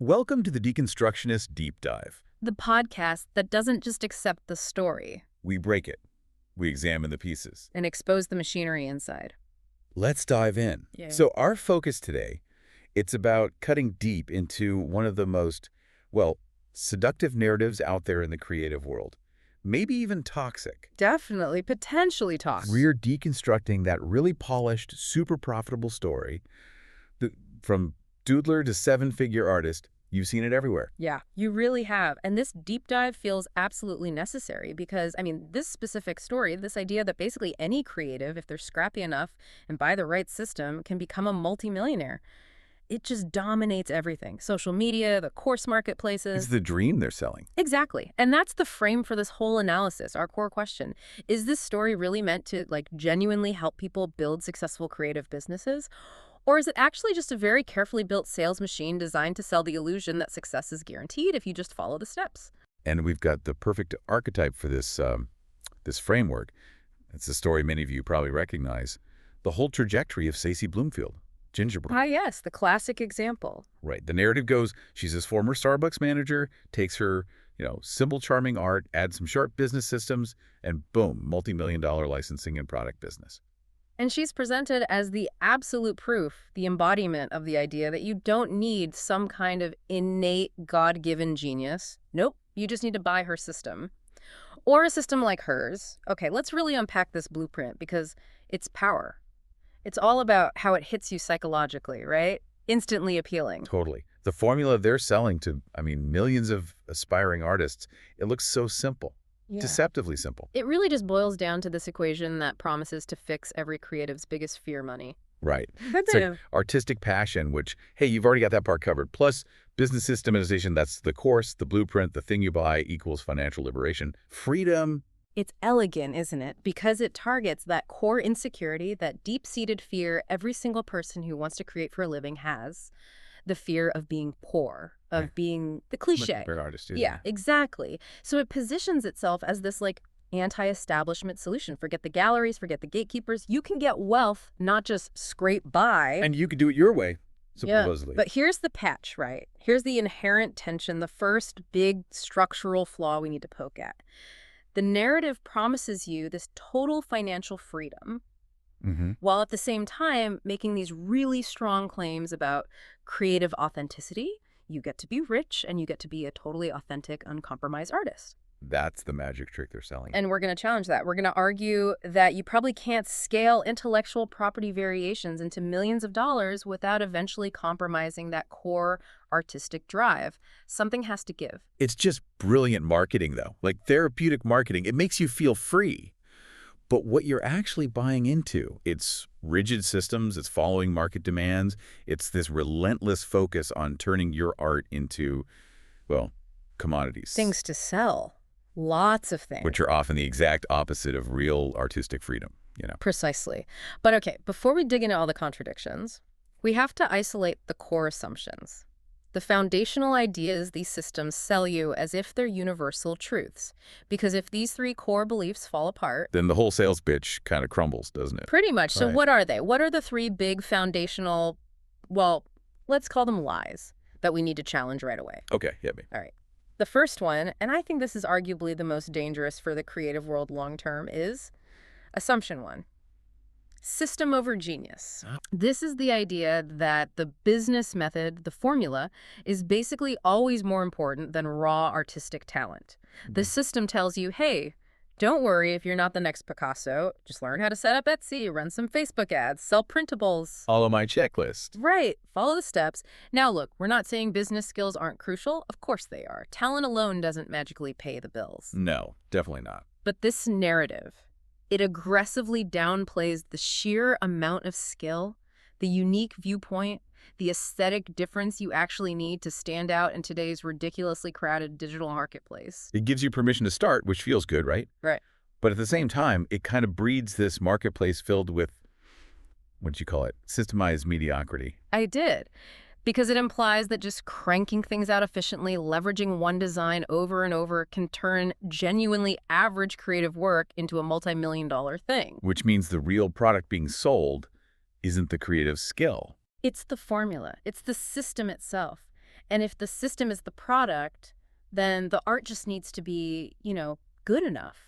Welcome to the Deconstructionist Deep Dive. The podcast that doesn't just accept the story We break it. We examine the pieces. and expose the machinery inside. Let's dive in. Yeah. So our focus today, it's about cutting deep into one of the most, seductive narratives out there in the creative world. Maybe even toxic. Definitely, potentially toxic. We're deconstructing that really polished, super profitable story. From doodler to seven-figure artist, you've seen it everywhere. Yeah, you really have. And this deep dive feels absolutely necessary because, this specific story, this idea that basically any creative, if they're scrappy enough and buy the right system, can become a multimillionaire. It just dominates everything. Social media, the course marketplaces. It's the dream they're selling. Exactly. And that's the frame for this whole analysis, our core question. Is this story really meant to, genuinely help people build successful creative businesses? Or is it actually just a very carefully built sales machine designed to sell the illusion that success is guaranteed if you just follow the steps? And we've got the perfect archetype for this framework. It's a story many of you probably recognize. The whole trajectory of Stacie Bloomfield, Gingerbre. Ah, yes, the classic example. Right. The narrative goes, she's this former Starbucks manager, takes her, simple, charming art, adds some sharp business systems, and boom, multi-million-dollar licensing and product business. And she's presented as the absolute proof, the embodiment of the idea that you don't need some kind of innate God-given genius. Nope, you just need to buy her system. Or a system like hers. Okay, let's really unpack this blueprint because it's power. It's all about how it hits you psychologically, right? Instantly appealing. Totally. The formula they're selling to, millions of aspiring artists, it looks so simple. Yeah. Deceptively simple. It really just boils down to this equation that promises to fix every creative's biggest fear, money. Right. It's like artistic passion, which, hey, you've already got that part covered. Plus, business systemization, that's the course, the blueprint, the thing you buy equals financial liberation. Freedom. It's elegant, isn't it? Because it targets that core insecurity, that deep-seated fear every single person who wants to create for a living has. The fear of being poor, of being the cliche. Great artist, too. Yeah, exactly. So it positions itself as this anti-establishment solution. Forget the galleries, forget the gatekeepers. You can get wealth, not just scrape by. And you can do it your way, supposedly. But here's the catch, right? Here's the inherent tension, the first big structural flaw we need to poke at. The narrative promises you this total financial freedom, while at the same time making these really strong claims about creative authenticity. You get to be rich and you get to be a totally authentic, uncompromised artist. That's the magic trick they're selling. And we're going to challenge that. We're going to argue that you probably can't scale intellectual property variations into millions of dollars without eventually compromising that core artistic drive. Something has to give. It's just brilliant marketing, though. Like therapeutic marketing. It makes you feel free. But what you're actually buying into, it's rigid systems, it's following market demands, it's this relentless focus on turning your art into, commodities. Things to sell. Lots of things. Which are often the exact opposite of real artistic freedom, Precisely. But okay, before we dig into all the contradictions, we have to isolate the core assumptions. The foundational ideas these systems sell you as if they're universal truths. Because if these three core beliefs fall apart, then the whole sales pitch kind of crumbles, doesn't it? Pretty much. So Right. What are they? What are the three big foundational, let's call them lies that we need to challenge right away? Okay, hit me. All right. The first one, and I think this is arguably the most dangerous for the creative world long term, is assumption one. System over genius. This is the idea that the business method, the formula, is basically always more important than raw artistic talent. The system tells you, hey, don't worry if you're not the next Picasso. Just learn how to set up Etsy, run some Facebook ads, sell printables. Follow my checklist. Right. Follow the steps. Now, look, we're not saying business skills aren't crucial. Of course they are. Talent alone doesn't magically pay the bills. No, definitely not. But this narrative, it aggressively downplays the sheer amount of skill, the unique viewpoint, the aesthetic difference you actually need to stand out in today's ridiculously crowded digital marketplace. It gives you permission to start, which feels good, right? Right. But at the same time, it kind of breeds this marketplace filled with, what'd you call it, systemized mediocrity. I did. Because it implies that just cranking things out efficiently, leveraging one design over and over can turn genuinely average creative work into a multi-million-dollar thing. Which means the real product being sold isn't the creative skill. It's the formula. It's the system itself. And if the system is the product, then the art just needs to be, good enough.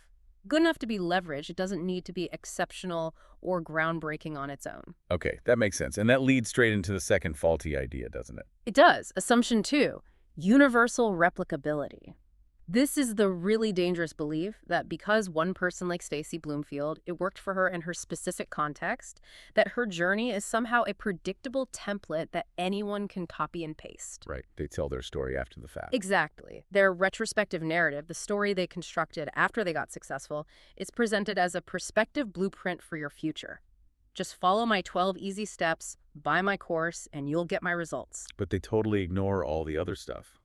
Good enough to be leveraged. It doesn't need to be exceptional or groundbreaking on its own. Okay, that makes sense. And that leads straight into the second faulty idea, doesn't it? It does. Assumption 2, universal replicability. This is the really dangerous belief that because one person like Stacie Bloomfield, it worked for her in her specific context, that her journey is somehow a predictable template that anyone can copy and paste. Right. They tell their story after the fact. Exactly. Their retrospective narrative, the story they constructed after they got successful, is presented as a perspective blueprint for your future. Just follow my 12 easy steps, buy my course, and you'll get my results. But they totally ignore all the other stuff.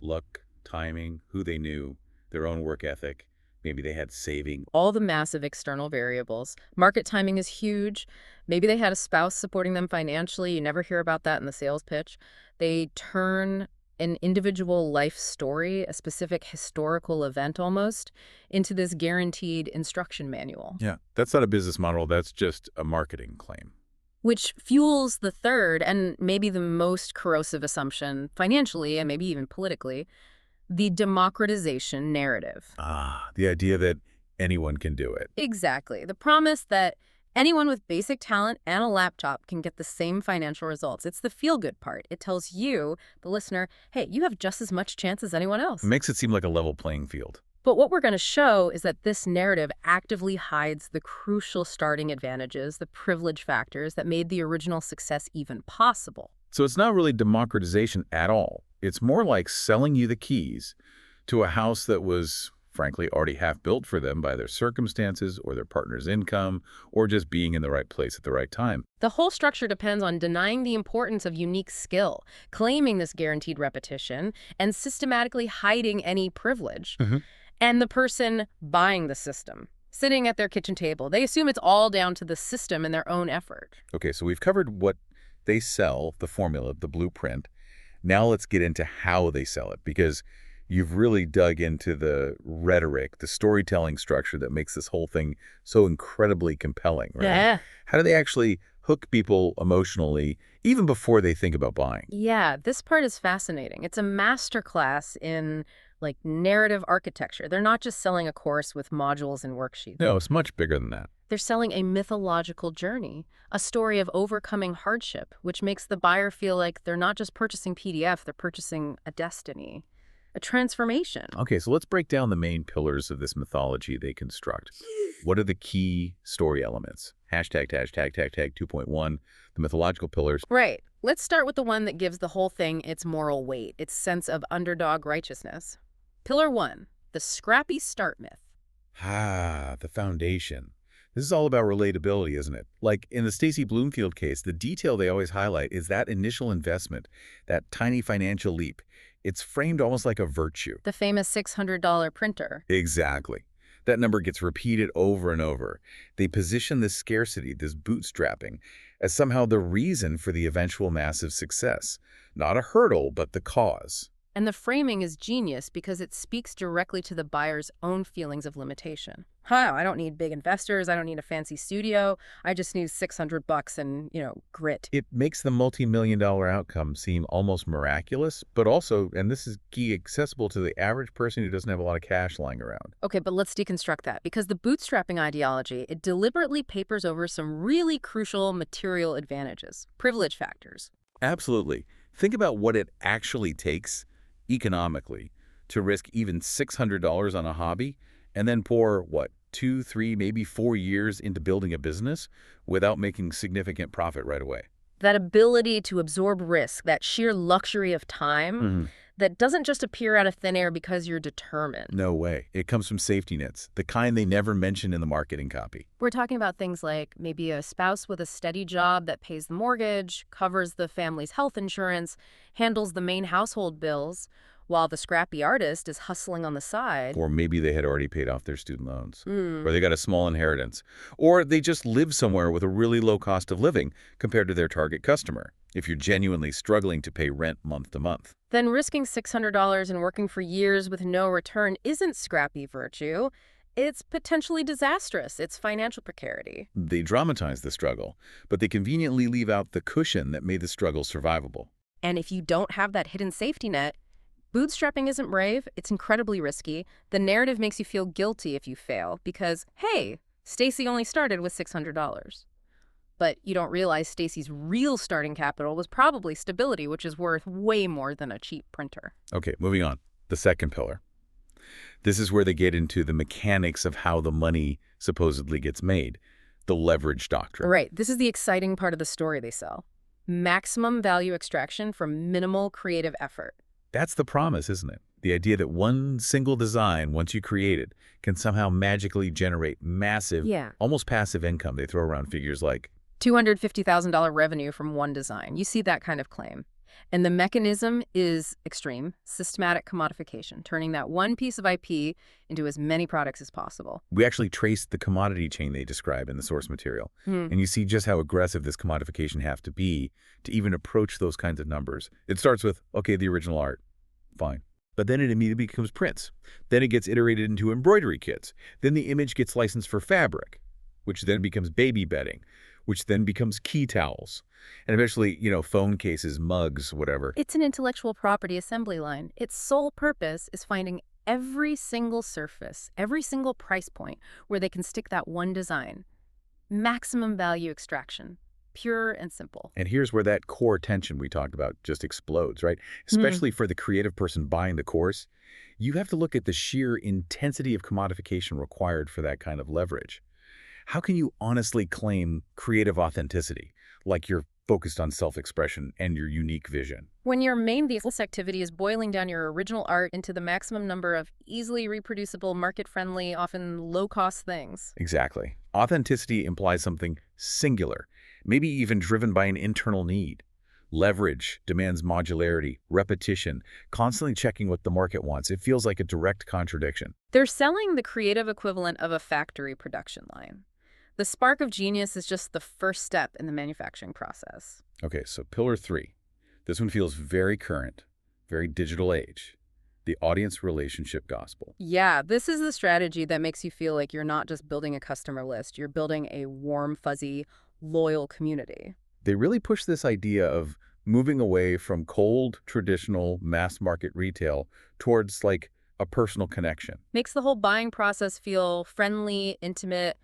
Luck, timing, who they knew, their own work ethic. Maybe they had saving. All the massive external variables. Market timing is huge. Maybe they had a spouse supporting them financially. You never hear about that in the sales pitch. They turn an individual life story, a specific historical event almost, into this guaranteed instruction manual. Yeah, that's not a business model. That's just a marketing claim. Which fuels the third and maybe the most corrosive assumption financially and maybe even politically, the democratization narrative. The idea that anyone can do it. Exactly. The promise that anyone with basic talent and a laptop can get the same financial results. It's the feel-good part. It tells you, the listener, hey, you have just as much chance as anyone else. It makes it seem like a level playing field. But what we're going to show is that this narrative actively hides the crucial starting advantages, the privilege factors that made the original success even possible. So it's not really democratization at all. It's more like selling you the keys to a house that was, frankly, already half built for them by their circumstances or their partner's income or just being in the right place at the right time. The whole structure depends on denying the importance of unique skill, claiming this guaranteed repetition, and systematically hiding any privilege. And the person buying the system, sitting at their kitchen table, they assume it's all down to the system and their own effort. Okay, so we've covered what they sell, the formula, the blueprint. Now let's get into how they sell it, because you've really dug into the rhetoric, the storytelling structure that makes this whole thing so incredibly compelling, right? Yeah. How do they actually hook people emotionally even before they think about buying? Yeah, this part is fascinating. It's a masterclass in narrative architecture. They're not just selling a course with modules and worksheets. No, it's much bigger than that. They're selling a mythological journey, a story of overcoming hardship, which makes the buyer feel like they're not just purchasing PDF, they're purchasing a destiny, a transformation. Okay, so let's break down the main pillars of this mythology they construct. What are the key story elements? Hashtag 2.1, the mythological pillars. Right. Let's start with the one that gives the whole thing its moral weight, its sense of underdog righteousness. Pillar 1, the Scrappy Start Myth. The foundation. This is all about relatability, isn't it? Like in the Stacie Bloomfield case, the detail they always highlight is that initial investment, that tiny financial leap. It's framed almost like a virtue. The famous $600 printer. Exactly. That number gets repeated over and over. They position this scarcity, this bootstrapping, as somehow the reason for the eventual massive success. Not a hurdle, but the cause. And the framing is genius because it speaks directly to the buyer's own feelings of limitation. I don't need big investors. I don't need a fancy studio. I just need $600 and, grit. It makes the multi-million-dollar outcome seem almost miraculous, but also, and this is key, accessible to the average person who doesn't have a lot of cash lying around. Okay, but let's deconstruct that, because the bootstrapping ideology, it deliberately papers over some really crucial material advantages, privilege factors. Absolutely. Think about what it actually takes economically to risk even $600 on a hobby and then pour, 2, 3, maybe 4 years into building a business without making significant profit right away. That ability to absorb risk, that sheer luxury of time, that doesn't just appear out of thin air because you're determined. No way. It comes from safety nets, the kind they never mention in the marketing copy. We're talking about things like maybe a spouse with a steady job that pays the mortgage, covers the family's health insurance, handles the main household bills, while the scrappy artist is hustling on the side. Or maybe they had already paid off their student loans. Or they got a small inheritance. Or they just live somewhere with a really low cost of living compared to their target customer, if you're genuinely struggling to pay rent month to month. Then risking $600 and working for years with no return isn't scrappy virtue. It's potentially disastrous. It's financial precarity. They dramatize the struggle, but they conveniently leave out the cushion that made the struggle survivable. And if you don't have that hidden safety net, bootstrapping isn't brave, it's incredibly risky. The narrative makes you feel guilty if you fail because, hey, Stacie only started with $600. But you don't realize Stacie's real starting capital was probably stability, which is worth way more than a cheap printer. Okay, moving on. The second pillar. This is where they get into the mechanics of how the money supposedly gets made, the leverage doctrine. Right. This is the exciting part of the story they sell. Maximum value extraction from minimal creative effort. That's the promise, isn't it? The idea that one single design, once you create it, can somehow magically generate massive, almost passive income. They throw around figures like $250,000 revenue from one design. You see that kind of claim. And the mechanism is extreme, systematic commodification, turning that one piece of IP into as many products as possible. we actually traced the commodity chain they describe in the source material. And you see just how aggressive this commodification has to be to even approach those kinds of numbers. It starts with, okay, the original art, fine. But then it immediately becomes prints. Then it gets iterated into embroidery kits. Then the image gets licensed for fabric, which then becomes baby bedding, which then becomes key towels. And eventually, phone cases, mugs, whatever. It's an intellectual property assembly line. Its sole purpose is finding every single surface, every single price point where they can stick that one design. Maximum value extraction. Pure and simple. And here's where that core tension we talked about just explodes, right? Especially for the creative person buying the course. You have to look at the sheer intensity of commodification required for that kind of leverage. How can you honestly claim creative authenticity, like you're focused on self-expression and your unique vision? When your main thesis activity is boiling down your original art into the maximum number of easily reproducible, market-friendly, often low-cost things. Exactly. Authenticity implies something singular, maybe even driven by an internal need. Leverage demands modularity, repetition, constantly checking what the market wants. It feels like a direct contradiction. They're selling the creative equivalent of a factory production line. The spark of genius is just the first step in the manufacturing process. Okay, so pillar 3. This one feels very current, very digital age. The audience relationship gospel. Yeah, this is the strategy that makes you feel like you're not just building a customer list, you're building a warm, fuzzy, loyal community. They really push this idea of moving away from cold, traditional, mass market retail towards like a personal connection. Makes the whole buying process feel friendly, intimate,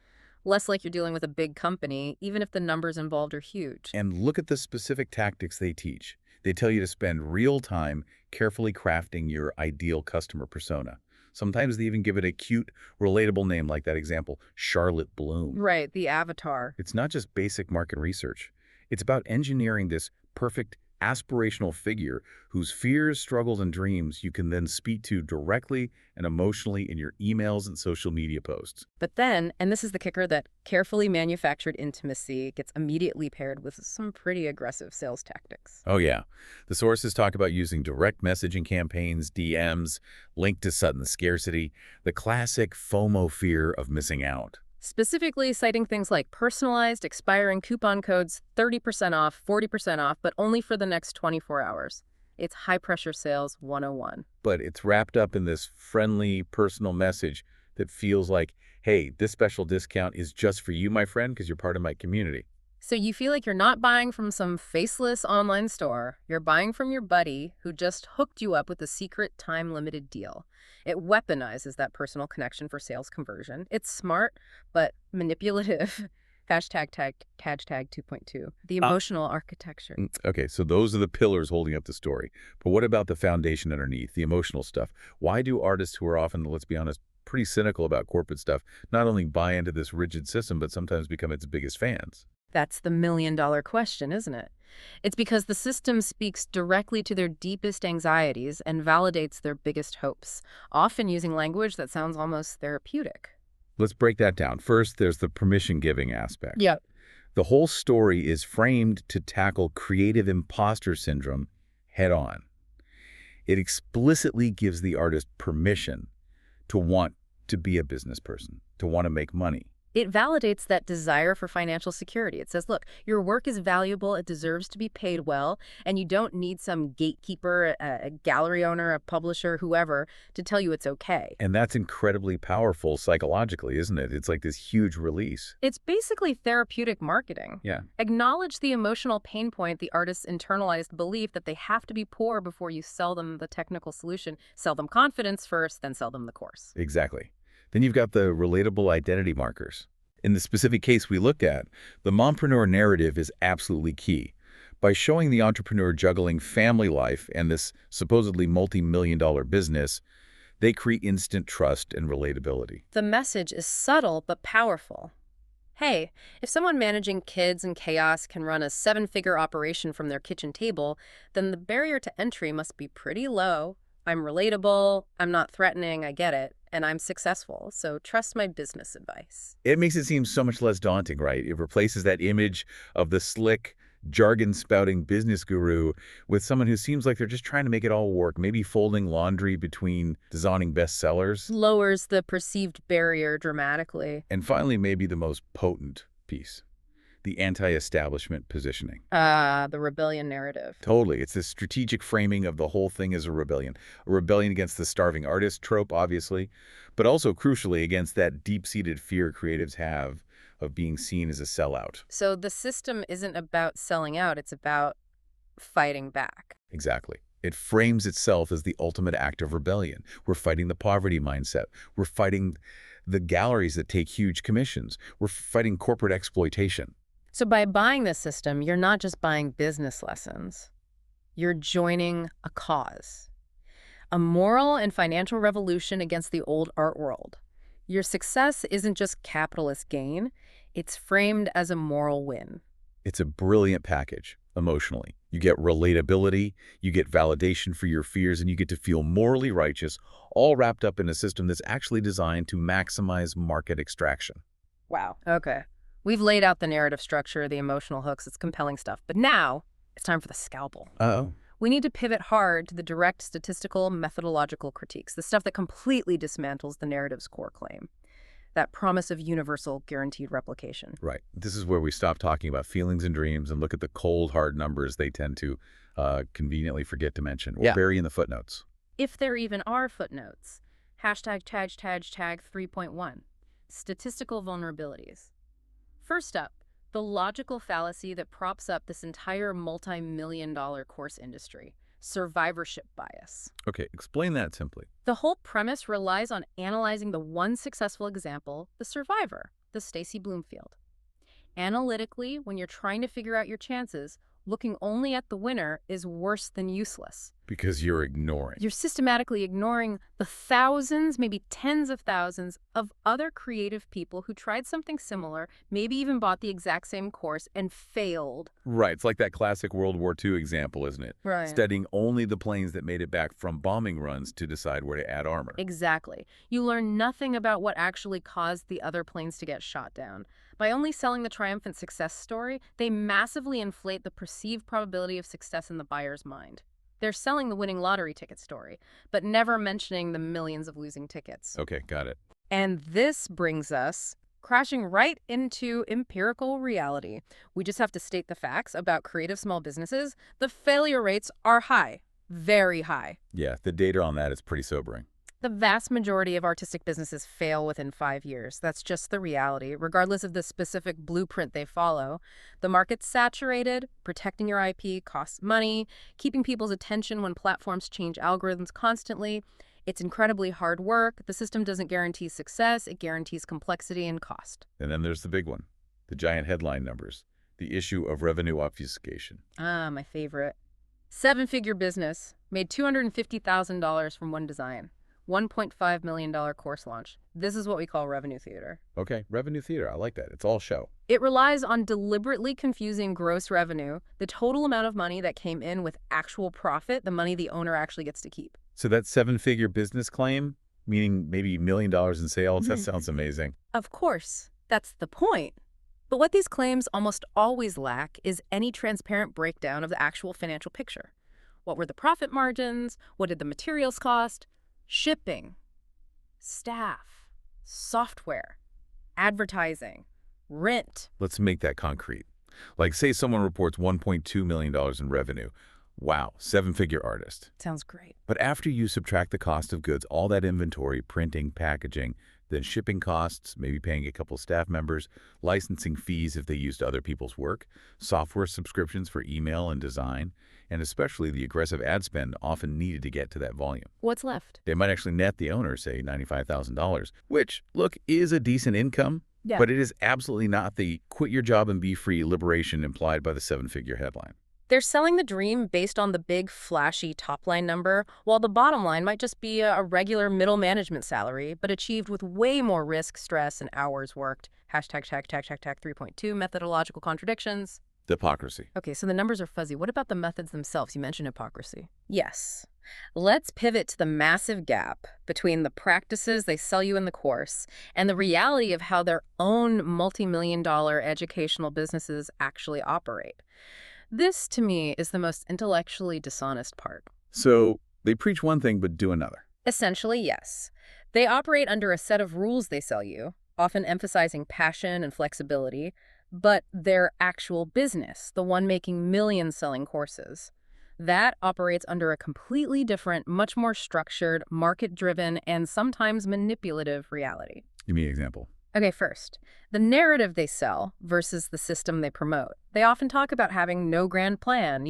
less like you're dealing with a big company, even if the numbers involved are huge. And look at the specific tactics they teach. They tell you to spend real time carefully crafting your ideal customer persona. Sometimes they even give it a cute, relatable name like that example, Charlotte Bloom. Right, the avatar. It's not just basic market research. It's about engineering this perfect, aspirational figure whose fears, struggles, and dreams you can then speak to directly and emotionally in your emails and social media posts. But then, and this is the kicker, that carefully manufactured intimacy gets immediately paired with some pretty aggressive sales tactics. Oh yeah. The sources talk about using direct messaging campaigns, DMs, linked to sudden scarcity, the classic FOMO fear of missing out. Specifically citing things like personalized, expiring coupon codes, 30% off, 40% off, but only for the next 24 hours. It's high-pressure sales 101. But it's wrapped up in this friendly, personal message that feels like, hey, this special discount is just for you, my friend, because you're part of my community. So you feel like you're not buying from some faceless online store. You're buying from your buddy who just hooked you up with a secret time-limited deal. It weaponizes that personal connection for sales conversion. It's smart, but manipulative. Hashtag 2.2. The emotional architecture. Okay, so those are the pillars holding up the story. But what about the foundation underneath, the emotional stuff? Why do artists who are often, let's be honest, pretty cynical about corporate stuff, not only buy into this rigid system, but sometimes become its biggest fans? That's the million-dollar question, isn't it? It's because the system speaks directly to their deepest anxieties and validates their biggest hopes, often using language that sounds almost therapeutic. Let's break that down. First, there's the permission-giving aspect. Yep. The whole story is framed to tackle creative imposter syndrome head-on. It explicitly gives the artist permission to want to be a business person, to want to make money. It validates that desire for financial security. It says, look, your work is valuable, it deserves to be paid well, and you don't need some gatekeeper, a gallery owner, a publisher, whoever, to tell you it's okay. And that's incredibly powerful psychologically, isn't it? It's like this huge release. It's basically therapeutic marketing. Yeah. Acknowledge the emotional pain point, the artist's internalized belief that they have to be poor before you sell them the technical solution. Sell them confidence first, then sell them the course. Exactly. Then you've got the relatable identity markers. In the specific case we looked at, the mompreneur narrative is absolutely key. By showing the entrepreneur juggling family life and this supposedly multi-million-dollar business, they create instant trust and relatability. The message is subtle but powerful. Hey, if someone managing kids and chaos can run a 7-figure operation from their kitchen table, then the barrier to entry must be pretty low. I'm relatable, I'm not threatening, I get it, and I'm successful, so trust my business advice. It makes it seem so much less daunting, right? It replaces that image of the slick, jargon-spouting business guru with someone who seems like they're just trying to make it all work, maybe folding laundry between designing bestsellers. Lowers the perceived barrier dramatically. And finally, maybe the most potent piece, the anti-establishment positioning. The rebellion narrative. Totally. It's this strategic framing of the whole thing as a rebellion. A rebellion against the starving artist trope, obviously, but also crucially against that deep-seated fear creatives have of being seen as a sellout. So the system isn't about selling out, it's about fighting back. Exactly. It frames itself as the ultimate act of rebellion. We're fighting the poverty mindset. We're fighting the galleries that take huge commissions. We're fighting corporate exploitation. So by buying this system, you're not just buying business lessons. You're joining a cause. A moral and financial revolution against the old art world. Your success isn't just capitalist gain, it's framed as a moral win. It's a brilliant package, emotionally. You get relatability, you get validation for your fears, and you get to feel morally righteous, all wrapped up in a system that's actually designed to maximize market extraction. Wow. Okay. We've laid out the narrative structure, the emotional hooks, it's compelling stuff. But now, it's time for the scalpel. Uh-oh. We need to pivot hard to the direct statistical, methodological critiques, the stuff that completely dismantles the narrative's core claim. That promise of universal, guaranteed replication. Right. This is where we stop talking about feelings and dreams and look at the cold, hard numbers they tend to conveniently forget to mention or bury in the footnotes. If there even are footnotes. Hashtag 3.1. Statistical vulnerabilities. First up, the logical fallacy that props up this entire multi-million-dollar course industry. Survivorship bias. Okay, explain that simply. The whole premise relies on analyzing the one successful example, the survivor, the Stacie Bloomfield. Analytically, when you're trying to figure out your chances, looking only at the winner is worse than useless. Because you're ignoring. You're systematically ignoring the thousands, maybe tens of thousands of other creative people who tried something similar, maybe even bought the exact same course and failed. Right. It's like that classic World War II example, isn't it? Right. Studying only the planes that made it back from bombing runs to decide where to add armor. Exactly. You learn nothing about what actually caused the other planes to get shot down. By only selling the triumphant success story, they massively inflate the perceived probability of success in the buyer's mind. They're selling the winning lottery ticket story, but never mentioning the millions of losing tickets. Okay, got it. And this brings us crashing right into empirical reality. We just have to state the facts about creative small businesses. The failure rates are high, very high. Yeah, the data on that is pretty sobering. The vast majority of artistic businesses fail within 5 years. That's just the reality, regardless of the specific blueprint they follow. The market's saturated, protecting your IP costs money, keeping people's attention when platforms change algorithms constantly. It's incredibly hard work. The system doesn't guarantee success, it guarantees complexity and cost. And then there's the big one, the giant headline numbers, the issue of revenue obfuscation. Ah, my favorite. 7-figure business, made $250,000 from one design. $1.5 million course launch. This is what we call revenue theater. Okay, revenue theater. I like that. It's all show. It relies on deliberately confusing gross revenue, the total amount of money that came in, with actual profit, the money the owner actually gets to keep. So that 7-figure business claim, meaning maybe $1 million in sales, that sounds amazing. Of course, that's the point. But what these claims almost always lack is any transparent breakdown of the actual financial picture. What were the profit margins? What did the materials cost? Shipping, staff, software. advertising, rent. Let's make that concrete. Like, say someone reports $1.2 million in revenue. Wow, seven-figure artist. Sounds great. But after you subtract the cost of goods, all that inventory, printing, packaging, then shipping costs, maybe paying a couple staff members, licensing fees if they used other people's work, software subscriptions for email and design, and especially the aggressive ad spend often needed to get to that volume. What's left? They might actually net the owner, say, $95,000, which, look, is a decent income, Yeah. but it is absolutely not the quit your job and be free liberation implied by the seven-figure headline. They're selling the dream based on the big, flashy top-line number, while the bottom line might just be a regular middle management salary, but achieved with way more risk, stress, and hours worked. Hashtag 3.2 methodological contradictions. Hypocrisy. Okay, so the numbers are fuzzy. What about the methods themselves? You mentioned hypocrisy. Yes. Let's pivot to the massive gap between the practices they sell you in the course and the reality of how their own multi-million-dollar educational businesses actually operate. This, to me, is the most intellectually dishonest part. So they preach one thing but do another. Essentially, yes. They operate under a set of rules they sell you, often emphasizing passion and flexibility, but their actual business, the one making millions selling courses, that operates under a completely different, much more structured, market-driven, and sometimes manipulative reality. Give me an example. Okay, first, the narrative they sell versus the system they promote. They often talk about having no grand plan,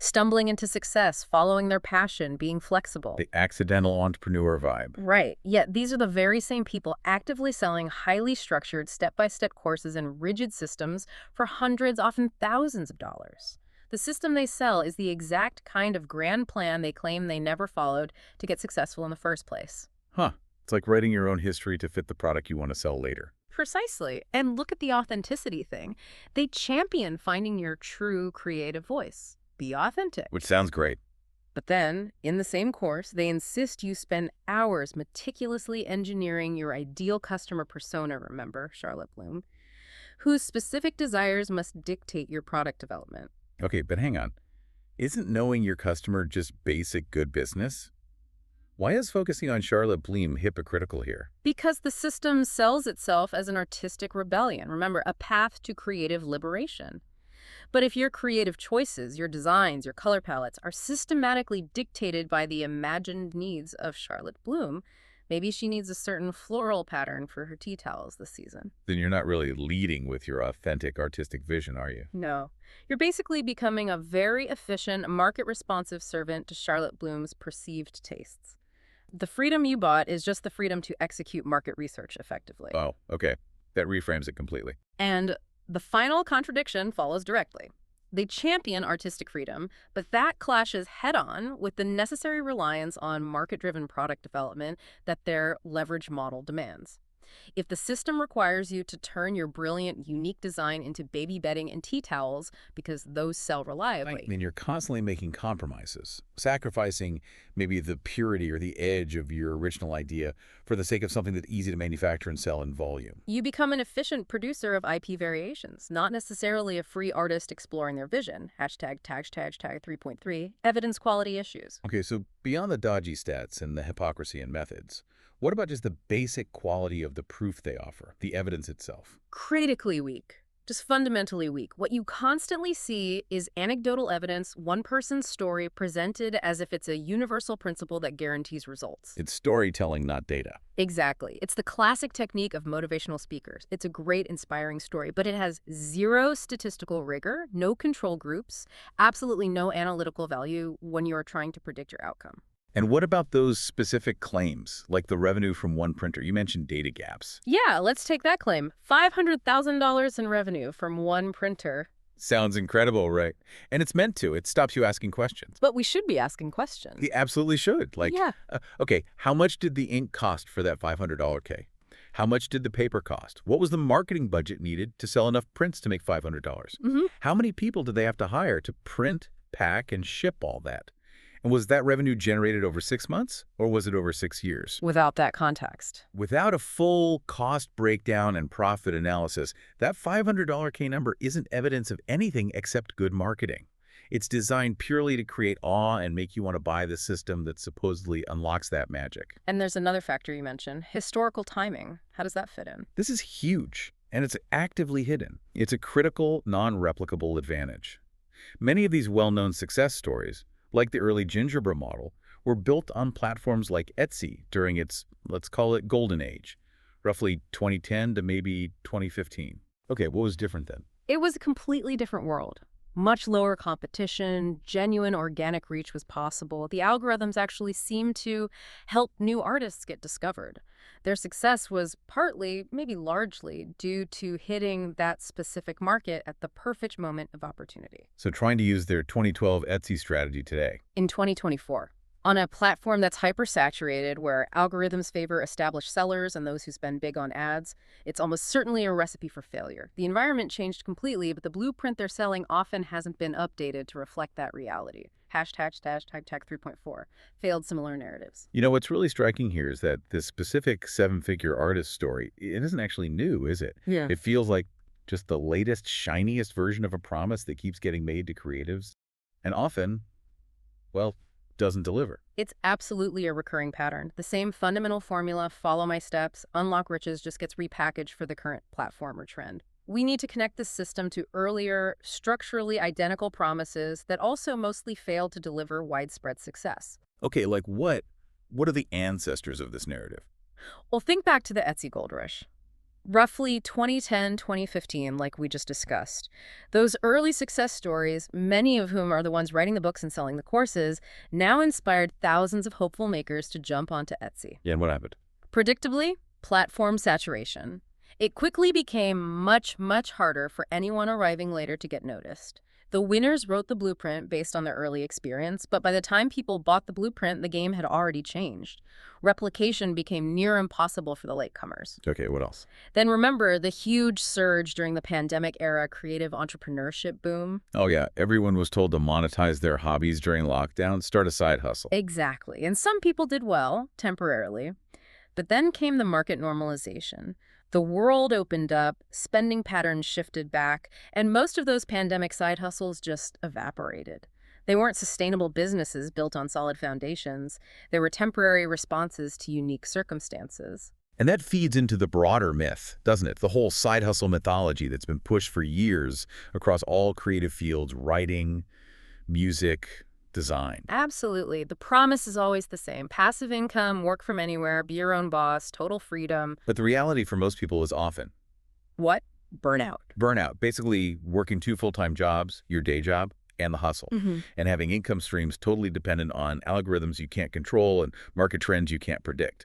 stumbling into success, following their passion, being flexible. The accidental entrepreneur vibe. Right. Yet these are the very same people actively selling highly structured, step-by-step courses and rigid systems for hundreds, often thousands of dollars. The system they sell is the exact kind of grand plan they claim they never followed to get successful in the first place. Huh. It's like writing your own history to fit the product you want to sell later. Precisely. And look at the authenticity thing. They champion finding your true creative voice. Be authentic. Which sounds great. But then, in the same course, they insist you spend hours meticulously engineering your ideal customer persona, remember, Charlotte Bloom, whose specific desires must dictate your product development. Okay, but hang on. Isn't knowing your customer just basic good business? Why is focusing on Charlotte Bloom hypocritical here? Because the system sells itself as an artistic rebellion. Remember, a path to creative liberation. But if your creative choices, your designs, your color palettes are systematically dictated by the imagined needs of Charlotte Bloom, maybe she needs a certain floral pattern for her tea towels this season. Then you're not really leading with your authentic artistic vision, are you? No. You're basically becoming a very efficient, market-responsive servant to Charlotte Bloom's perceived tastes. The freedom you bought is just the freedom to execute market research effectively. Oh, okay. That reframes it completely. And the final contradiction follows directly. They champion artistic freedom, but that clashes head-on with the necessary reliance on market-driven product development that their leverage model demands. If the system requires you to turn your brilliant, unique design into baby bedding and tea towels because those sell reliably. I mean, you're constantly making compromises, sacrificing maybe the purity or the edge of your original idea for the sake of something that's easy to manufacture and sell in volume. You become an efficient producer of IP variations, not necessarily a free artist exploring their vision. Hashtag 3.3, evidence quality issues. Okay, so beyond the dodgy stats and the hypocrisy and methods, what about just the basic quality of the proof they offer, the evidence itself? Critically weak. Just fundamentally weak. What you constantly see is anecdotal evidence, one person's story presented as if it's a universal principle that guarantees results. It's storytelling, not data. Exactly. It's the classic technique of motivational speakers. It's a great, inspiring story, but it has zero statistical rigor, no control groups, absolutely no analytical value when you are trying to predict your outcome. And what about those specific claims, like the revenue from one printer? You mentioned data gaps. Yeah, let's take that claim. $500,000 in revenue from one printer. Sounds incredible, right? And it's meant to. It stops you asking questions. But we should be asking questions. You absolutely should. Yeah. Okay, how much did the ink cost for that $500 K? How much did the paper cost? What was the marketing budget needed to sell enough prints to make $500? How many people did they have to hire to print, pack, and ship all that? And was that revenue generated over 6 months, or was it over 6 years? Without that context. Without a full cost breakdown and profit analysis, that $500 K number isn't evidence of anything except good marketing. It's designed purely to create awe and make you want to buy the system that supposedly unlocks that magic. And there's another factor you mentioned, historical timing. How does that fit in? This is huge, and it's actively hidden. It's a critical, non-replicable advantage. Many of these well-known success stories, like the early Gingerbre model, were built on platforms like Etsy during its, let's call it, golden age, roughly 2010 to maybe 2015. Okay, what was different then? It was a completely different world. Much lower competition, genuine organic reach was possible. The algorithms actually seemed to help new artists get discovered. Their success was partly, maybe largely, due to hitting that specific market at the perfect moment of opportunity. So trying to use their 2012 Etsy strategy today. In 2024, on a platform that's hyper-saturated, where algorithms favor established sellers and those who spend big on ads, it's almost certainly a recipe for failure. The environment changed completely, but the blueprint they're selling often hasn't been updated to reflect that reality. Hashtag tech 3.4. Failed similar narratives. You know, what's really striking here is that this specific seven-figure artist story, it isn't actually new, is it? Yeah. It feels like just the latest, shiniest version of a promise that keeps getting made to creatives, and often, well, doesn't deliver. It's absolutely a recurring pattern. The same fundamental formula, follow my steps, unlock riches, just gets repackaged for the current platform or trend. We need to connect this system to earlier, structurally identical promises that also mostly failed to deliver widespread success. Okay, like what? What are the ancestors of this narrative? Well, think back to the Etsy gold rush. Roughly 2010, 2015, like we just discussed. Those early success stories, many of whom are the ones writing the books and selling the courses, now inspired thousands of hopeful makers to jump onto Etsy. Yeah, and what happened? Predictably, platform saturation. It quickly became much, much harder for anyone arriving later to get noticed. The winners wrote the blueprint based on their early experience, but by the time people bought the blueprint, the game had already changed. Replication became near impossible for the latecomers. Okay, what else? Then remember the huge surge during the pandemic era creative entrepreneurship boom? Oh yeah, everyone was told to monetize their hobbies during lockdown, start a side hustle. Exactly. And some people did well, temporarily. But then came the market normalization. The world opened up, spending patterns shifted back, and most of those pandemic side hustles just evaporated. They weren't sustainable businesses built on solid foundations. They were temporary responses to unique circumstances. And that feeds into the broader myth, doesn't it? The whole side hustle mythology that's been pushed for years across all creative fields, writing, music, design. Absolutely. The promise is always the same. Passive income, work from anywhere, be your own boss, total freedom. But the reality for most people is often What? Burnout. burnout, basically working two full-time jobs, your day job, and the hustle, and having income streams totally dependent on algorithms you can't control and market trends you can't predict.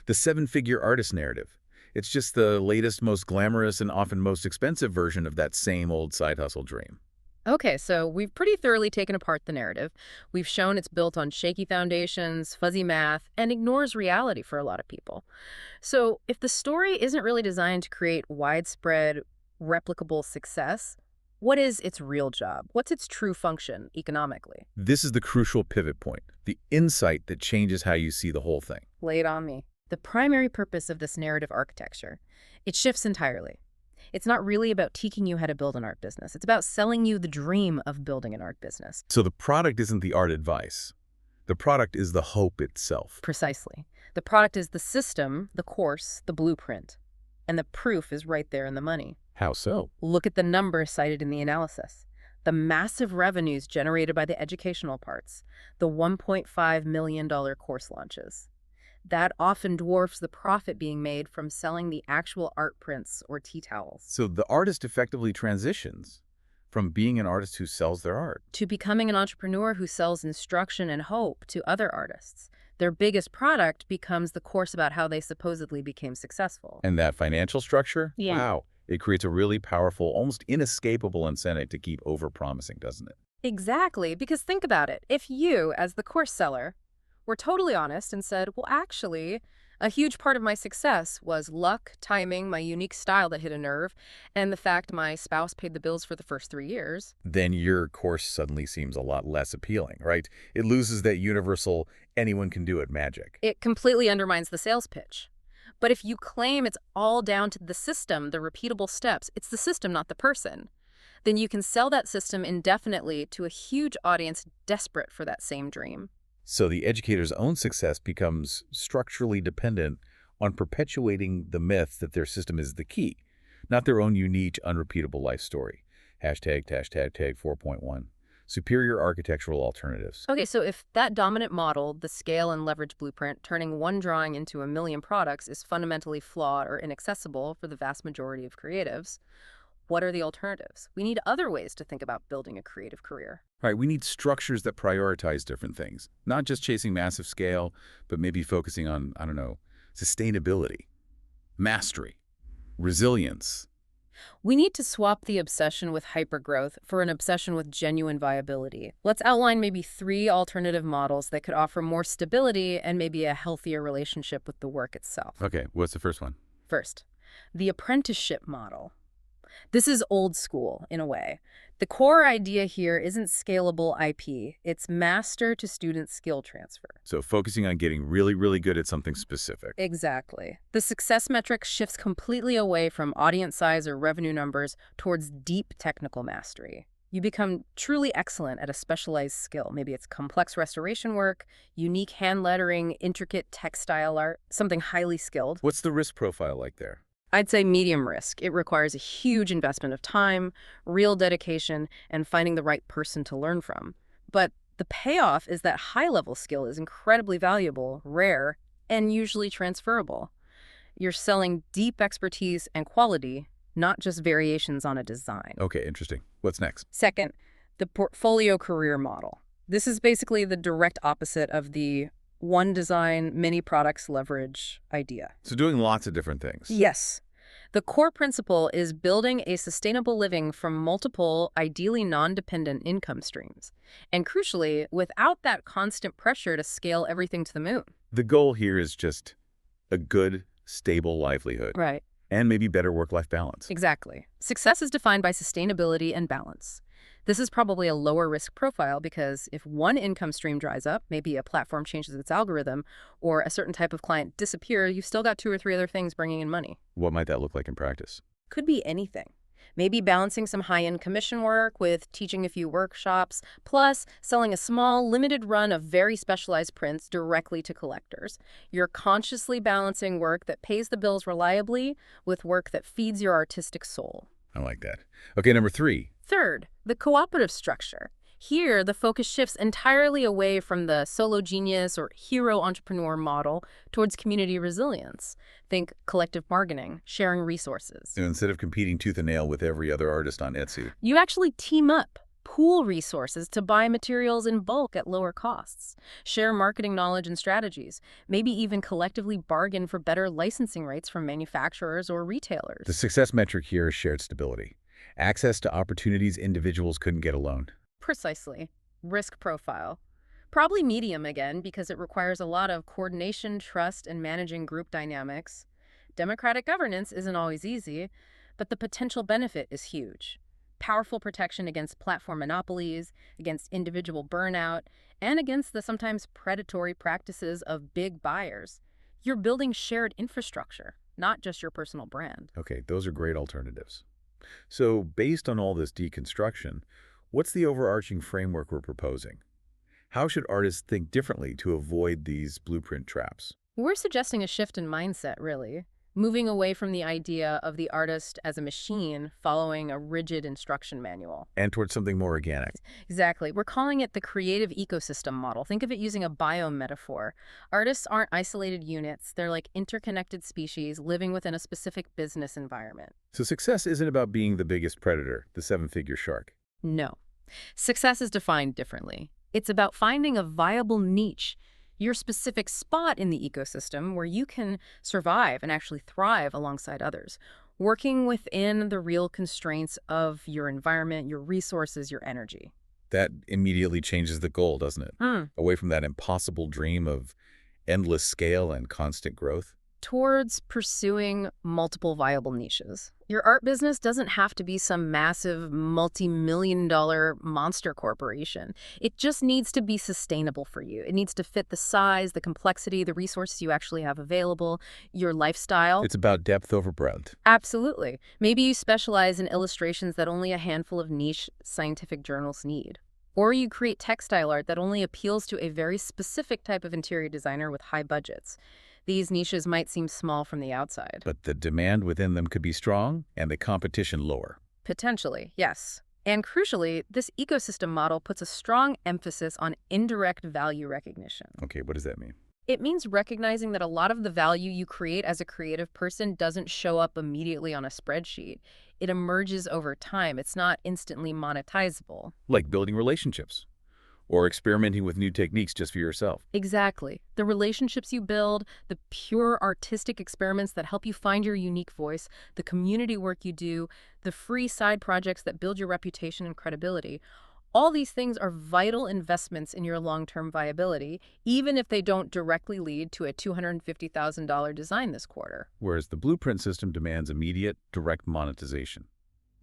The seven-figure artist narrative. It's just the latest, most glamorous, and often most expensive version of that same old side hustle dream. Okay, so we've pretty thoroughly taken apart the narrative. We've shown it's built on shaky foundations, fuzzy math, and ignores reality for a lot of people. So if the story isn't really designed to create widespread, replicable success, what is its real job? What's its true function economically? This is the crucial pivot point, the insight that changes how you see the whole thing. Lay it on me. The primary purpose of this narrative architecture, it shifts entirely. It's not really about teaching you how to build an art business. It's about selling you the dream of building an art business. So the product isn't the art advice. The product is the hope itself. Precisely. The product is the system, the course, the blueprint. And the proof is right there in the money. How so? Look at the numbers cited in the analysis. The massive revenues generated by the educational parts. The $1.5 million course launches. That often dwarfs the profit being made from selling the actual art prints or tea towels. So the artist effectively transitions from being an artist who sells their art To becoming an entrepreneur who sells instruction and hope to other artists. Their biggest product becomes the course about how they supposedly became successful. and that financial structure, Yeah. wow, it creates a really powerful, almost inescapable incentive to keep over-promising, doesn't it? Exactly, because think about it. If you, as the course seller, were totally honest and said, well, actually, a huge part of my success was luck, timing, my unique style that hit a nerve, and the fact my spouse paid the bills for the first 3 years. Then your course suddenly seems a lot less appealing, right? It loses that universal anyone can do it magic. It completely undermines the sales pitch. But if you claim it's all down to the system, the repeatable steps, it's the system, not the person. then you can sell that system indefinitely to a huge audience desperate for that same dream. So the educator's own success becomes structurally dependent on perpetuating the myth that their system is the key, not their own unique, unrepeatable life story. Hashtag 4.1. Superior architectural alternatives. Okay, so if that dominant model, the scale and leverage blueprint, turning one drawing into a million products, is fundamentally flawed or inaccessible for the vast majority of creatives, what are the alternatives? We need other ways to think about building a creative career. Right, we need structures that prioritize different things, not just chasing massive scale, but maybe focusing on, I don't know, sustainability, mastery, resilience. We need to swap the obsession with hypergrowth for an obsession with genuine viability. Let's outline maybe 3 alternative models that could offer more stability and maybe a healthier relationship with the work itself. Okay, what's the first one? First, the apprenticeship model. This is old school, in a way. The core idea here isn't scalable IP. It's master-to-student skill transfer. So focusing on getting really, really good at something specific. Exactly. The success metric shifts completely away from audience size or revenue numbers towards deep technical mastery. You become truly excellent at a specialized skill. Maybe it's complex restoration work, unique hand lettering, intricate textile art, something highly skilled. What's the risk profile like there? I'd say medium risk. It requires a huge investment of time, real dedication, and finding the right person to learn from. But the payoff is that high-level skill is incredibly valuable, rare, and usually transferable. You're selling deep expertise and quality, not just variations on a design. Okay, interesting. What's next? Second, the portfolio career model. This is basically the direct opposite of the one design, many products leverage idea. So doing lots of different things. Yes. The core principle is building a sustainable living from multiple, ideally non-dependent income streams. And crucially, without that constant pressure to scale everything to the moon. The goal here is just a good, stable livelihood. Right. And maybe better work-life balance. Exactly. Success is defined by sustainability and balance. This is probably a lower risk profile because if one income stream dries up, maybe a platform changes its algorithm, or a certain type of client disappears, you've still got 2 or 3 other things bringing in money. What might that look like in practice? Could be anything. Maybe balancing some high-end commission work with teaching a few workshops, plus selling a small, limited run of very specialized prints directly to collectors. You're consciously balancing work that pays the bills reliably with work that feeds your artistic soul. I like that. Okay, number 3. Third, the cooperative structure. Here, the focus shifts entirely away from the solo genius or hero entrepreneur model towards community resilience. Think collective bargaining, sharing resources. So instead of competing tooth and nail with every other artist on Etsy. You actually team up, pool resources to buy materials in bulk at lower costs, share marketing knowledge and strategies, maybe even collectively bargain for better licensing rates from manufacturers or retailers. The success metric here is shared stability. Access to opportunities individuals couldn't get alone. Precisely. Risk profile. Probably medium again, because it requires a lot of coordination, trust, and managing group dynamics. Democratic governance isn't always easy, but the potential benefit is huge. Powerful protection against platform monopolies, against individual burnout, and against the sometimes predatory practices of big buyers. You're building shared infrastructure, not just your personal brand. Okay, those are great alternatives. So based on all this deconstruction, what's the overarching framework we're proposing? How should artists think differently to avoid these blueprint traps? We're suggesting a shift in mindset, really. Moving away from the idea of the artist as a machine following a rigid instruction manual. And towards something more organic. Exactly. We're calling it the creative ecosystem model. Think of it using a biome metaphor. Artists aren't isolated units. They're like interconnected species living within a specific business environment. So success isn't about being the biggest predator, the 7-figure shark. No. Success is defined differently. It's about finding a viable niche, your specific spot in the ecosystem where you can survive and actually thrive alongside others, working within the real constraints of your environment, your resources, your energy. That immediately changes the goal, doesn't it? Away from that impossible dream of endless scale and constant growth. Towards pursuing multiple viable niches. Your art business doesn't have to be some massive multi-million-dollar monster corporation. It just needs to be sustainable for you. It needs to fit the size, the complexity, the resources you actually have available, your lifestyle. It's about depth over breadth. Absolutely. Maybe you specialize in illustrations that only a handful of niche scientific journals need. Or you create textile art that only appeals to a very specific type of interior designer with high budgets. These niches might seem small from the outside. But the demand within them could be strong and the competition lower. Potentially, yes. And crucially, this ecosystem model puts a strong emphasis on indirect value recognition. Okay, what does that mean? It means recognizing that a lot of the value you create as a creative person doesn't show up immediately on a spreadsheet. It emerges over time. It's not instantly monetizable. Like building relationships or experimenting with new techniques just for yourself. Exactly. The relationships you build, the pure artistic experiments that help you find your unique voice, the community work you do, the free side projects that build your reputation and credibility, all these things are vital investments in your long-term viability, even if they don't directly lead to a $250,000 design this quarter. Whereas the blueprint system demands immediate, direct monetization.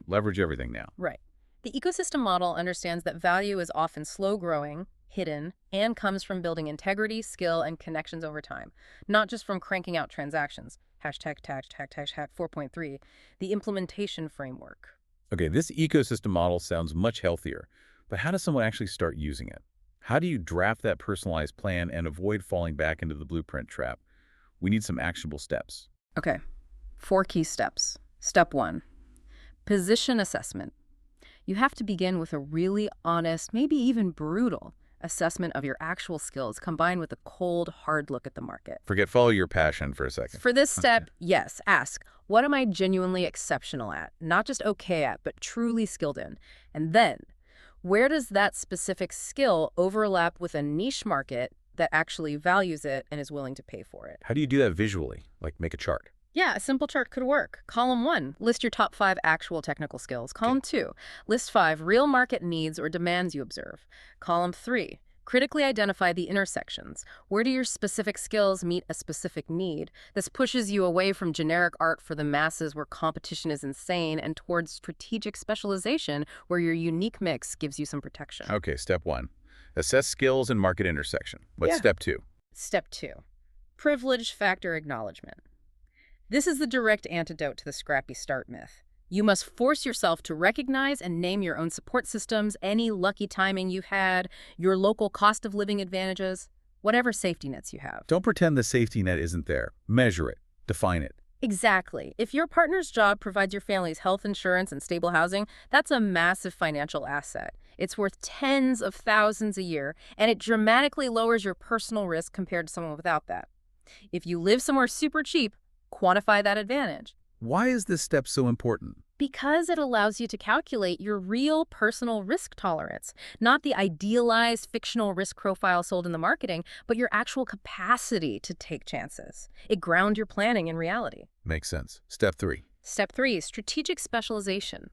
Leverage everything now. Right. The ecosystem model understands that value is often slow-growing, hidden, and comes from building integrity, skill, and connections over time, not just from cranking out transactions. Hashtag 4.3, the implementation framework. Okay, this ecosystem model sounds much healthier, but how does someone actually start using it? How do you draft that personalized plan and avoid falling back into the blueprint trap? We need some actionable steps. Okay, 4 key steps. Step 1, position assessment. You have to begin with a really honest, maybe even brutal, assessment of your actual skills combined with a cold, hard look at the market. Follow your passion for a second. For this step, yes, ask, what am I genuinely exceptional at? Not just okay at, but truly skilled in. And then, where does that specific skill overlap with a niche market that actually values it and is willing to pay for it? How do you do that visually? Like make a chart? Yeah, a simple chart could work. Column 1, list your top 5 actual technical skills. Column 2, list 5 real market needs or demands you observe. Column 3, critically identify the intersections. Where do your specific skills meet a specific need? This pushes you away from generic art for the masses where competition is insane and towards strategic specialization where your unique mix gives you some protection. Okay, step 1, assess skills and market intersection. What's step 2? Step 2, privilege factor acknowledgement. This is the direct antidote to the Scrappy Start myth. You must force yourself to recognize and name your own support systems, any lucky timing you've had, your local cost of living advantages, whatever safety nets you have. Don't pretend the safety net isn't there. Measure it. Define it. Exactly. If your partner's job provides your family's health insurance and stable housing, that's a massive financial asset. It's worth tens of thousands a year, and it dramatically lowers your personal risk compared to someone without that. If you live somewhere super cheap, quantify that advantage. Why is this step so important? Because it allows you to calculate your real personal risk tolerance, not the idealized fictional risk profile sold in the marketing, but your actual capacity to take chances. It grounds your planning in reality. Makes sense. Step 3. Step 3, strategic specialization.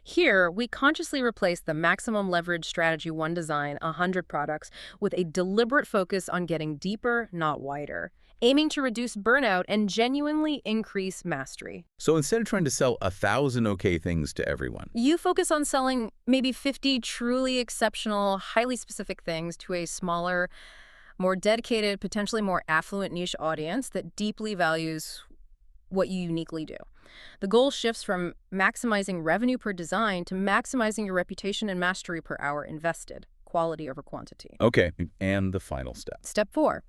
Here, we consciously replace the maximum leverage strategy 1 design, 100 products, with a deliberate focus on getting deeper, not wider, aiming to reduce burnout and genuinely increase mastery. So instead of trying to sell 1,000 okay things to everyone, you focus on selling maybe 50 truly exceptional, highly specific things to a smaller, more dedicated, potentially more affluent niche audience that deeply values what you uniquely do. The goal shifts from maximizing revenue per design to maximizing your reputation and mastery per hour invested. Quality over quantity. Okay, and the final step. Step 4,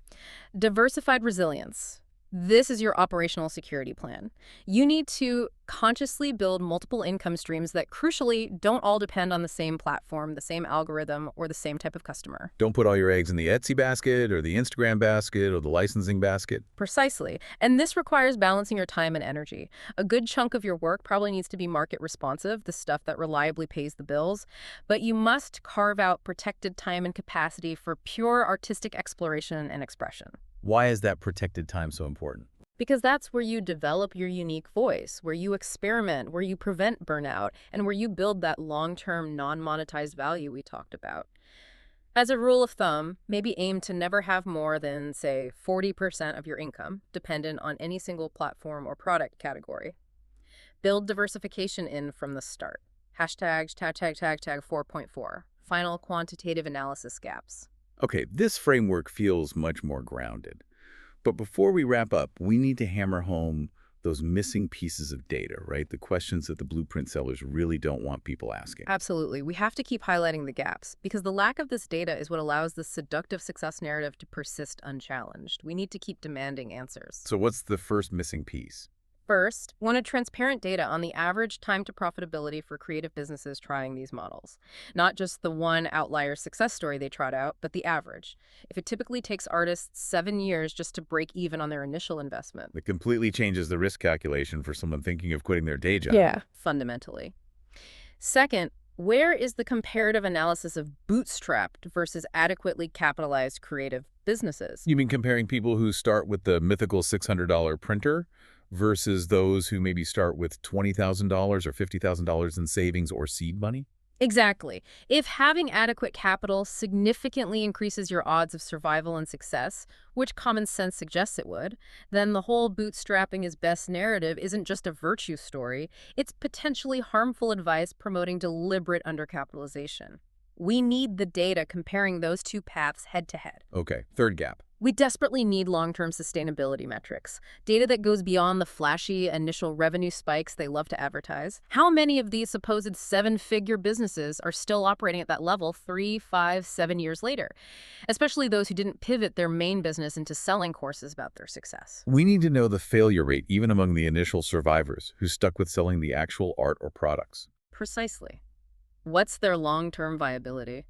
diversified resilience. This is your operational security plan. You need to consciously build multiple income streams that, crucially, don't all depend on the same platform, the same algorithm, or the same type of customer. Don't put all your eggs in the Etsy basket or the Instagram basket or the licensing basket. Precisely. And this requires balancing your time and energy. A good chunk of your work probably needs to be market responsive, the stuff that reliably pays the bills, but you must carve out protected time and capacity for pure artistic exploration and expression. Why is that protected time so important? Because that's where you develop your unique voice, where you experiment, where you prevent burnout, and where you build that long-term non-monetized value we talked about. As a rule of thumb, maybe aim to never have more than, say, 40% of your income dependent on any single platform or product category. Build diversification in from the start. Hashtags, tag 4.4. Final quantitative analysis gaps. Okay, this framework feels much more grounded. But before we wrap up, we need to hammer home those missing pieces of data, right? The questions that the blueprint sellers really don't want people asking. Absolutely. We have to keep highlighting the gaps because the lack of this data is what allows the seductive success narrative to persist unchallenged. We need to keep demanding answers. So what's the first missing piece? First, wanted transparent data on the average time to profitability for creative businesses trying these models. Not just the one outlier success story they trot out, but the average. If it typically takes artists 7 years just to break even on their initial investment. It completely changes the risk calculation for someone thinking of quitting their day job. Yeah. Fundamentally. Second, where is the comparative analysis of bootstrapped versus adequately capitalized creative businesses? You mean comparing people who start with the mythical $600 printer versus those who maybe start with $20,000 or $50,000 in savings or seed money? Exactly. If having adequate capital significantly increases your odds of survival and success, which common sense suggests it would, then the whole bootstrapping is best narrative isn't just a virtue story, it's potentially harmful advice promoting deliberate undercapitalization. We need the data comparing those two paths head to head. Okay, third gap. We desperately need long-term sustainability metrics, data that goes beyond the flashy initial revenue spikes they love to advertise. How many of these supposed seven-figure businesses are still operating at that level 3, 5, 7 years later? Especially those who didn't pivot their main business into selling courses about their success. We need to know the failure rate even among the initial survivors who stuck with selling the actual art or products. Precisely. What's their long-term viability?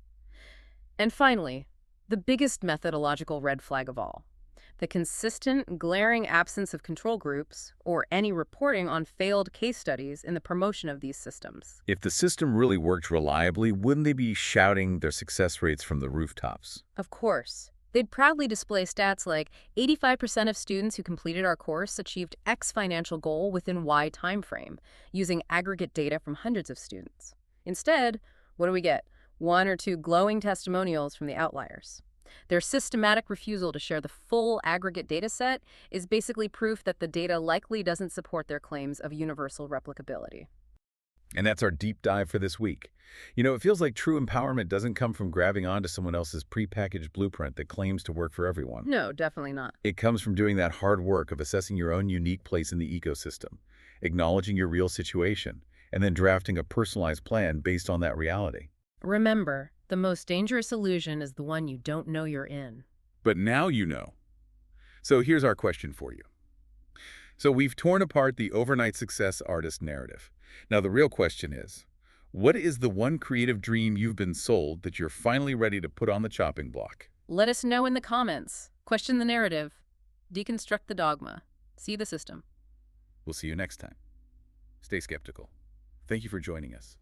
And finally, the biggest methodological red flag of all, the consistent, glaring absence of control groups or any reporting on failed case studies in the promotion of these systems. If the system really worked reliably, wouldn't they be shouting their success rates from the rooftops? Of course. They'd proudly display stats like 85% of students who completed our course achieved X financial goal within Y timeframe, using aggregate data from hundreds of students. Instead, what do we get? 1 or 2 glowing testimonials from the outliers. Their systematic refusal to share the full aggregate data set is basically proof that the data likely doesn't support their claims of universal replicability. And that's our deep dive for this week. You know, it feels like true empowerment doesn't come from grabbing onto someone else's prepackaged blueprint that claims to work for everyone. No, definitely not. It comes from doing that hard work of assessing your own unique place in the ecosystem, acknowledging your real situation, and then drafting a personalized plan based on that reality. Remember, the most dangerous illusion is the one you don't know you're in. But now you know. So here's our question for you. So we've torn apart the overnight success artist narrative. Now the real question is, what is the one creative dream you've been sold that you're finally ready to put on the chopping block? Let us know in the comments. Question the narrative. Deconstruct the dogma. See the system. We'll see you next time. Stay skeptical. Thank you for joining us.